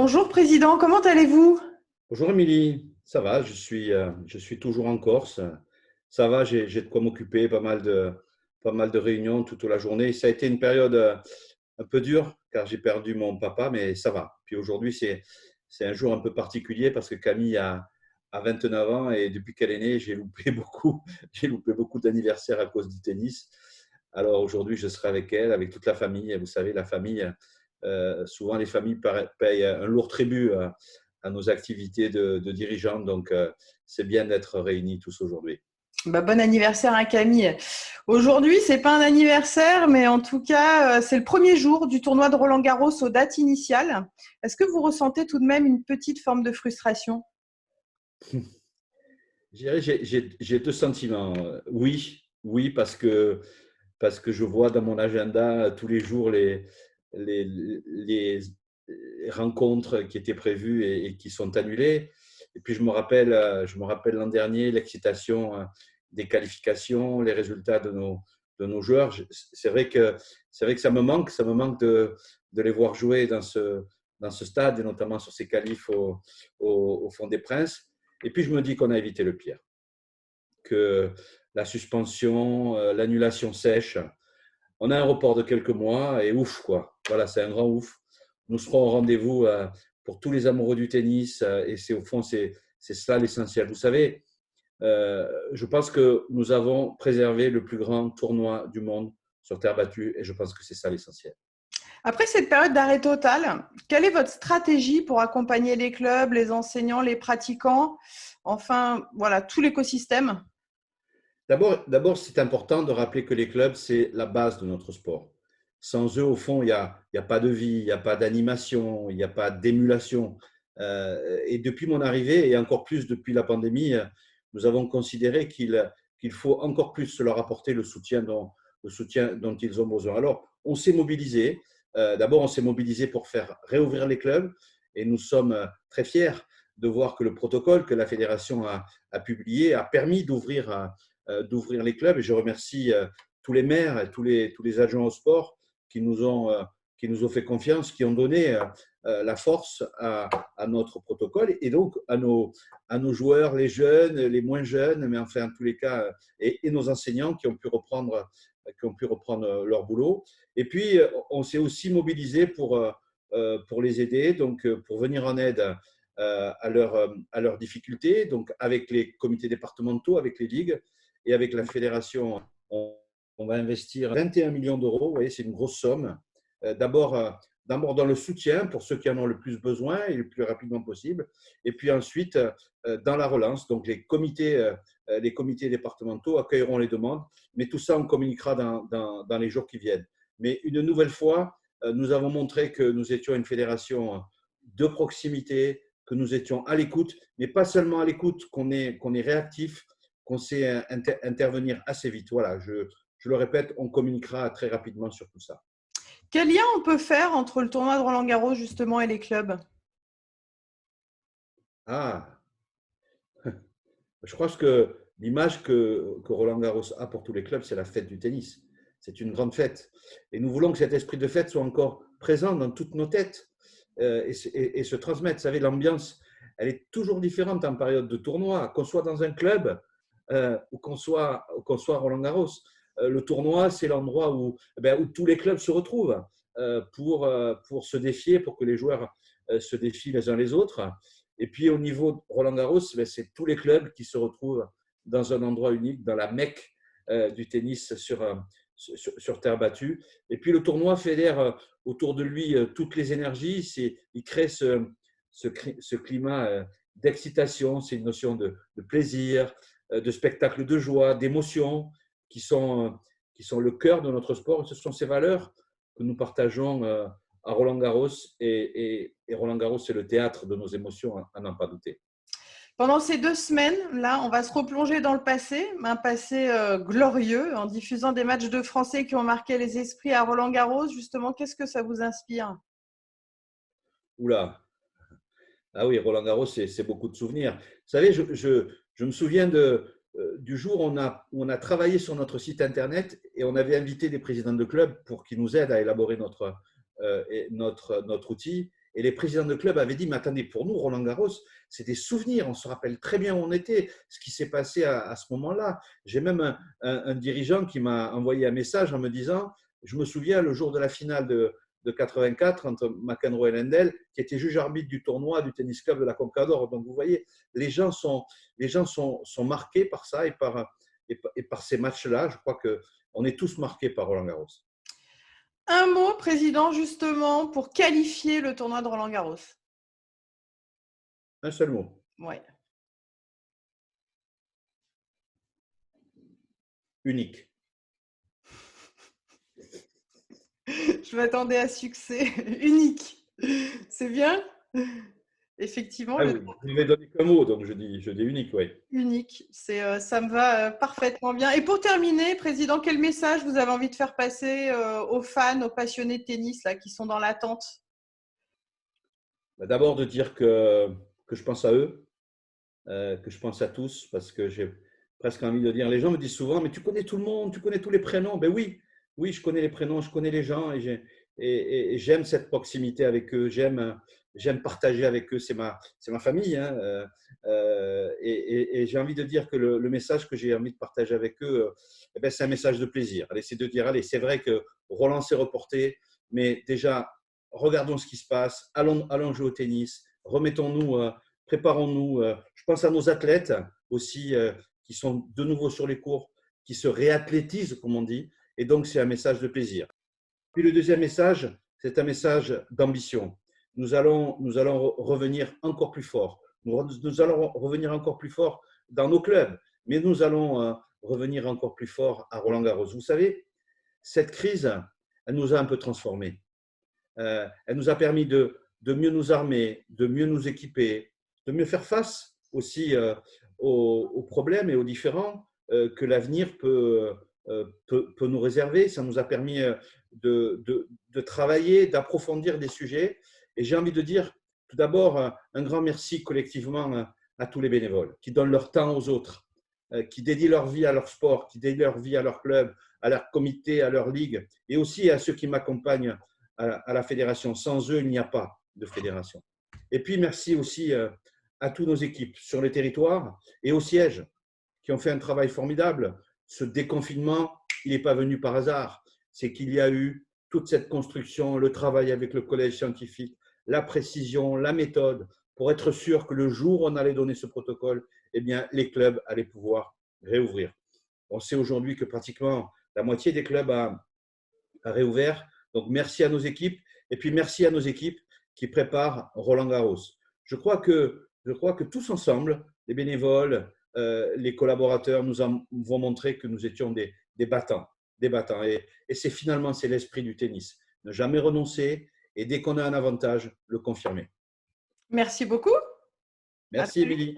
Bonjour Président, comment allez-vous? Bonjour Émilie, ça va, je suis toujours en Corse. Ça va, j'ai de quoi m'occuper, pas mal de réunions toute la journée. Ça a été une période un peu dure car j'ai perdu mon papa, mais ça va. Puis aujourd'hui, c'est un jour un peu particulier parce que Camille a 29 ans et depuis qu'elle est née, j'ai loupé beaucoup, j'ai loupé beaucoup d'anniversaires à cause du tennis. Alors aujourd'hui, je serai avec elle, avec toute la famille. Et vous savez, la famille, souvent les familles payent un lourd tribut à nos activités de dirigeants. Donc, c'est bien d'être réunis tous aujourd'hui. Bon anniversaire à Camille. Aujourd'hui, c'est pas un anniversaire, mais en tout cas, c'est le premier jour du tournoi de Roland-Garros aux dates initiales. Est-ce que vous ressentez tout de même une petite forme de frustration? J'ai deux sentiments. Oui, oui, parce que je vois dans mon agenda tous les jours les, les rencontres qui étaient prévues et qui sont annulées. Et puis je me rappelle l'an dernier l'excitation des qualifications, les résultats de nos joueurs. C'est vrai que ça me manque de les voir jouer dans ce stade et notamment sur ces qualifs au Fond des Princes. Et puis je me dis qu'on a évité le pire, que la suspension, l'annulation sèche. On a un report de quelques mois et ouf, quoi. Voilà, c'est un grand ouf. Nous serons au rendez-vous pour tous les amoureux du tennis et c'est au fond, c'est ça l'essentiel. Vous savez, je pense que nous avons préservé le plus grand tournoi du monde sur terre battue et je pense que c'est ça l'essentiel. Après cette période d'arrêt total, quelle est votre stratégie pour accompagner les clubs, les enseignants, les pratiquants, enfin, voilà, tout l'écosystème? D'abord, c'est important de rappeler que les clubs, c'est la base de notre sport. Sans eux, au fond, il y a pas de vie, il n'y a pas d'animation, il n'y a pas d'émulation. Et depuis mon arrivée, et encore plus depuis la pandémie, nous avons considéré qu'il faut encore plus leur apporter le soutien dont ils ont besoin. Alors, on s'est mobilisé. D'abord, on s'est mobilisé pour faire réouvrir les clubs et nous sommes très fiers de voir que le protocole que la fédération a publié a permis d'ouvrir les clubs. Et je remercie tous les maires et tous les adjoints au sport qui nous ont fait confiance, qui ont donné la force à notre protocole et donc à nos joueurs, les jeunes, les moins jeunes, mais enfin, en tous les cas, et nos enseignants qui ont pu reprendre leur boulot. Et puis, on s'est aussi mobilisé pour les aider, donc pour venir en aide à leurs difficultés, donc avec les comités départementaux, avec les ligues et avec la fédération. On va investir 21 millions d'euros, vous voyez, c'est une grosse somme. D'abord dans le soutien pour ceux qui en ont le plus besoin et le plus rapidement possible, et puis ensuite dans la relance. Donc les comités départementaux accueilleront les demandes, mais tout ça on communiquera dans les jours qui viennent. Mais une nouvelle fois, nous avons montré que nous étions une fédération de proximité, que nous étions à l'écoute, mais pas seulement à l'écoute, qu'on est réactif, qu'on sait intervenir assez vite. Voilà, je le répète, on communiquera très rapidement sur tout ça. Quel lien on peut faire entre le tournoi de Roland-Garros justement et les clubs? Ah, je crois que l'image que Roland Garros a pour tous les clubs, c'est la fête du tennis. C'est une grande fête. Et nous voulons que cet esprit de fête soit encore présent dans toutes nos têtes et se transmette. Vous savez, l'ambiance, elle est toujours différente en période de tournoi, qu'on soit dans un club ou qu'on soit à Roland Garros. Le tournoi, c'est l'endroit où tous les clubs se retrouvent pour se défier, pour que les joueurs se défient les uns les autres. Et puis au niveau de Roland Garros, c'est tous les clubs qui se retrouvent dans un endroit unique, dans la Mecque du tennis sur terre battue. Et puis le tournoi fédère autour de lui toutes les énergies. Il crée ce climat d'excitation, c'est une notion de plaisir, de spectacle de joie, d'émotion qui sont le cœur de notre sport. Ce sont ces valeurs que nous partageons à Roland Garros et Roland Garros, c'est le théâtre de nos émotions, à n'en pas douter. Pendant ces 2 semaines, là, on va se replonger dans le passé, un passé glorieux, en diffusant des matchs de Français qui ont marqué les esprits à Roland-Garros. Justement, qu'est-ce que ça vous inspire? Oula, ah oui, Roland Garros, c'est beaucoup de souvenirs. Vous savez, je me souviens du jour où on a travaillé sur notre site internet et on avait invité des présidents de clubs pour qu'ils nous aident à élaborer notre outil. Et les présidents de club avaient dit, mais attendez, pour nous, Roland-Garros, c'est des souvenirs. On se rappelle très bien où on était, ce qui s'est passé à ce moment-là. J'ai même un dirigeant qui m'a envoyé un message en me disant, je me souviens le jour de la finale de 84 entre McEnroe et Lendl, qui était juge arbitre du tournoi du tennis club de la Conca d'Or. Donc vous voyez, les gens sont marqués par ça et par ces matchs-là. Je crois qu'on est tous marqués par Roland-Garros. Un mot, président, justement, pour qualifier le tournoi de Roland-Garros. Un seul mot. Ouais. Unique. Je m'attendais à succès. Unique. C'est bien? Effectivement. Ah oui, je ne vais donner qu'un mot, donc je dis unique, oui. Unique. Ça me va parfaitement bien. Et pour terminer, président, quel message vous avez envie de faire passer aux fans, aux passionnés de tennis là, qui sont dans l'attente? D'abord, de dire que je pense à eux, que je pense à tous, parce que j'ai presque envie de dire, les gens me disent souvent, mais tu connais tout le monde, tu connais tous les prénoms. Ben oui, je connais les prénoms, je connais les gens et j'aime cette proximité avec eux, j'aime partager avec eux, c'est ma famille. Hein, et j'ai envie de dire que le message que j'ai envie de partager avec eux, c'est un message de plaisir. Allez, c'est de dire, allez, c'est vrai que Roland s'est reporté, mais déjà, regardons ce qui se passe, allons jouer au tennis, remettons-nous, préparons-nous. Je pense à nos athlètes aussi qui sont de nouveau sur les cours, qui se réathlétisent, comme on dit, et donc c'est un message de plaisir. Puis le deuxième message, c'est un message d'ambition. Nous allons revenir encore plus fort. Nous allons revenir encore plus fort dans nos clubs, mais nous allons revenir encore plus fort à Roland-Garros. Vous savez, cette crise, elle nous a un peu transformés. Elle nous a permis de mieux nous armer, de mieux nous équiper, de mieux faire face aussi aux problèmes et aux différends que l'avenir peut nous réserver. Ça nous a permis de travailler, d'approfondir des sujets. Et j'ai envie de dire tout d'abord un grand merci collectivement à tous les bénévoles qui donnent leur temps aux autres, qui dédient leur vie à leur sport, qui dédient leur vie à leur club, à leur comité, à leur ligue, et aussi à ceux qui m'accompagnent à la fédération. Sans eux, il n'y a pas de fédération. Et puis, merci aussi à toutes nos équipes sur les territoires et au siège qui ont fait un travail formidable. Ce déconfinement, il n'est pas venu par hasard. C'est qu'il y a eu toute cette construction, le travail avec le collège scientifique, la précision, la méthode, pour être sûr que le jour où on allait donner ce protocole, eh bien, les clubs allaient pouvoir réouvrir. On sait aujourd'hui que pratiquement la moitié des clubs a réouvert. Donc, merci à nos équipes et puis merci à nos équipes qui préparent Roland-Garros. Je crois que tous ensemble, les bénévoles, les collaborateurs, nous avons montré que nous étions des battants. Et c'est l'esprit du tennis. Ne jamais renoncer et dès qu'on a un avantage, le confirmer. Merci beaucoup. Merci, Émilie.